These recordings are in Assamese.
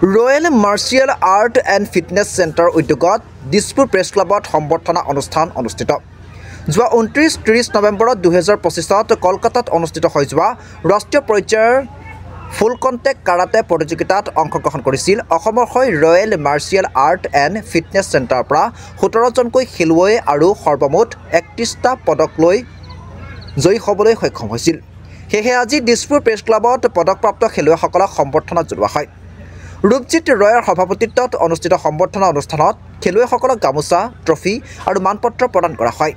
Royal martial art and fitness centre উদ্যোগত দিছপুৰ প্ৰেছ ক্লাবত সম্বৰ্ধনা অনুষ্ঠান অনুষ্ঠিত। যোৱা 29-30 নৱেম্বৰত 2025ত কলকাতাত অনুষ্ঠিত হৈ যোৱা ৰাষ্ট্ৰীয় পৰ্যায়ৰ ফুল কণ্টেক্ট কাৰাটে প্ৰতিযোগিতাত অংশগ্ৰহণ কৰিছিল অসমৰ হৈ royal martial art and fitness চেণ্টাৰৰ পৰা 17জনকৈ খেলুৱৈ আৰু সৰ্বমুঠ 31টা পদক লৈ জয়ী হ'বলৈ সক্ষম হৈছিল। সেয়েহে আজি দিছপুৰ প্ৰেছ ক্লাবত পদকপ্ৰাপ্ত খেলুৱৈসকলক সম্বৰ্ধনা জনোৱা হয়। ৰূপজিৎ ৰয়ৰ সভাপতিত্বত অনুষ্ঠিত সম্বৰ্ধনা অনুষ্ঠানত খেলুৱৈসকলক গামোচা, ট্ৰফি আৰু মানপত্ৰ প্ৰদান কৰা হয়।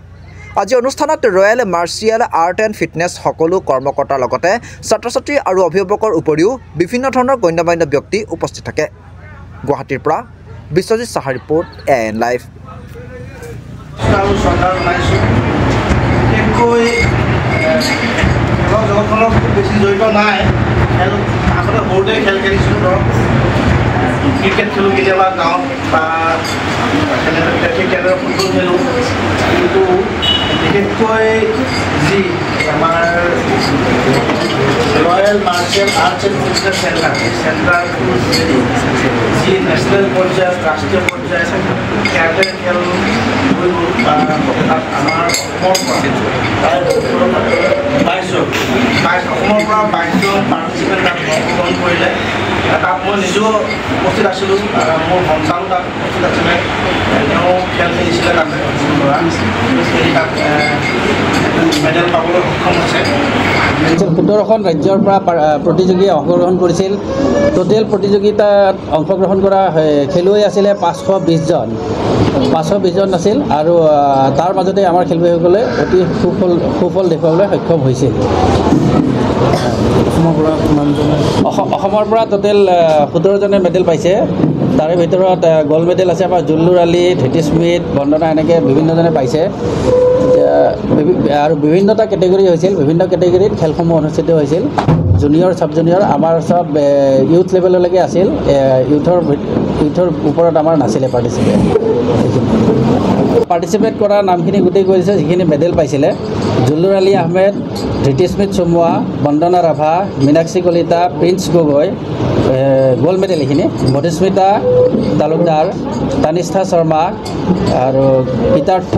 আজি অনুষ্ঠানত royal martial art and fitness সকলো কৰ্মকৰ্তাৰ লগতে ছাত্ৰ-ছাত্ৰী আৰু অভিভাৱকৰ উপৰিও বিভিন্ন ধৰণৰ গণ্যমান্য ব্যক্তি উপস্থিত থাকে। গুৱাহাটীৰ পৰা বিশ্বজিৎ সাহাৰ ৰিপৰ্ট AN লাইভ। জগতখনত খুব বেছি জড়িত নাই। খেল আগতে সৰুতে খেল খেলিছিলোঁ, ধৰক ক্ৰিকেট খেলোঁ কেতিয়াবা গাঁৱত বা ঠিক তেনেদৰে ফুটবল খেলোঁ। কিন্তু বিশেষকৈ যি আমাৰ royal martial arts and fitness centre, এই চেণ্টাৰটো যি নেশ্যনেল পৰ্যায়ত ৰাষ্ট্ৰীয় পৰ্যায়ত কেৰাটে খেল হৈ গ'ল বা তাত আমাৰ অসমৰ পৰা 22জন পাৰ্টিচিপেণ্ট তাত অংশগ্ৰহণ কৰিলে। তাত মই নিজেও উপস্থিত আছিলোঁ, মোৰ সন্তানো তাত উপস্থিত আছিলে। তেওঁ খেল খেলিছিলে তাতে তাত মেডেল পাবলৈ সক্ষম হৈছে। 17খন ৰাজ্যৰ পৰা প্ৰতিযোগীয়ে অংশগ্ৰহণ কৰিছিল। টোটেল প্ৰতিযোগিতাত অংশগ্ৰহণ কৰা খেলুৱৈ আছিলে 520জন আছিল আৰু তাৰ মাজতে আমাৰ খেলুৱৈসকলে অতি সুফল দেখুৱাবলৈ সক্ষম হৈছিল। অসমৰ পৰা টোটেল 17জনে মেডেল পাইছে। তাৰে ভিতৰত গ'ল্ড মেডেল আছে আমাৰ জুল্লুৰ আলী, ধৃতি স্মিথ, বন্দনা, এনেকৈ বিভিন্নজনে পাইছে। আৰু বিভিন্নটা কেটেগৰী হৈছিল, বিভিন্ন কেটেগৰীত খেলসমূহ অনুষ্ঠিত হৈছিল। জুনিয়ৰ, ছাব জুনিয়ৰ আমাৰ চব ইউথ লেভেললৈকে আছিল। ইউথৰ ওপৰত আমাৰ নাছিলে পাৰ্টিচিপেট কৰা নামখিনি গোটেই কৰিছে যিখিনি মেডেল পাইছিলে। Zullur Ali Ahmed, Dhritismita Chamua, Bandana Rabha, Meenakshi Kalita, Prince Gogoi gold medal এইখিনি, মধুস্মিতা তালুকদাৰ, তানিষ্ঠা শৰ্মা আৰু গীতাৰ্থ।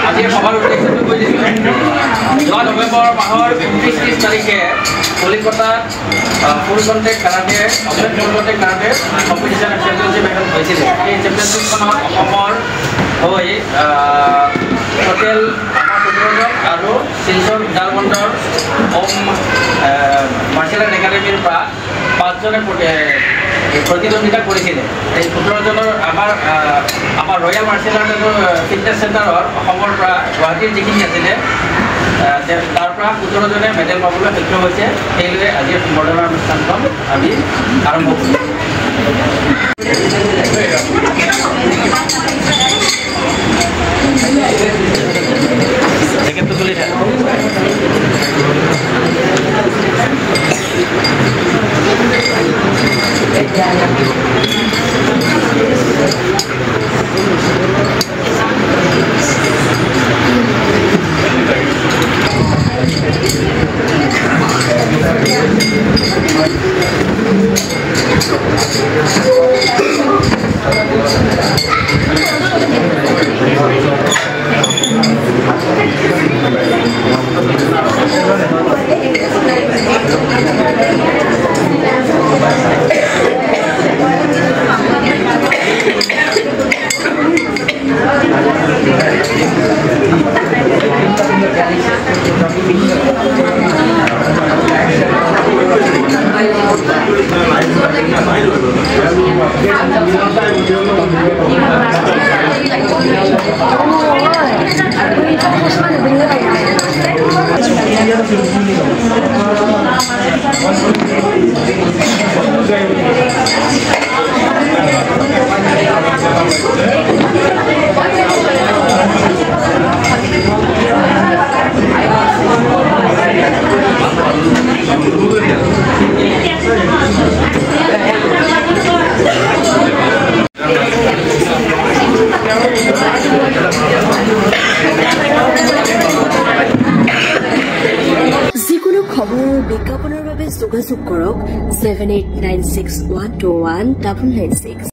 আজি সভাৰ উদ্দেশ্যটো কৈ দিছোঁ। যোৱা নৱেম্বৰ মাহৰ 29-30 তাৰিখে কলিকতাত ফুল কণ্টেক্ট কাৰাটে কম্পিটিশ্যন চেম্পিয়নশ্বিপ এখন হৈছিলে। এই চেম্পিয়নশ্বিপখনত অসমৰ হৈ টোটেল আমাৰ 17জন আৰু শিলচৰ জালবন্দৰ মাৰ্চিয়েল আৰ্ট একাডেমীৰ পৰা 5জনে প্ৰতিদ্বন্দ্বিতা কৰিছিলে। এই 17জনৰ আমাৰ royal martial art and fitness চেণ্টাৰৰ অসমৰ পৰা গুৱাহাটীৰ যিখিনি আছিলে তাৰ পৰা 17জনে মেডেল পাবলৈ সক্ষম হৈছে। সেইলৈ আজিৰ সম্বৰ্ধনা অনুষ্ঠানখন আমি আৰম্ভ কৰিছোঁ। জেকেটটো তুলি থাকে। যিকোনো খবৰ বিজ্ঞাপনৰ বাবে যোগাযোগ যোগাযোগ কৰক 7896121996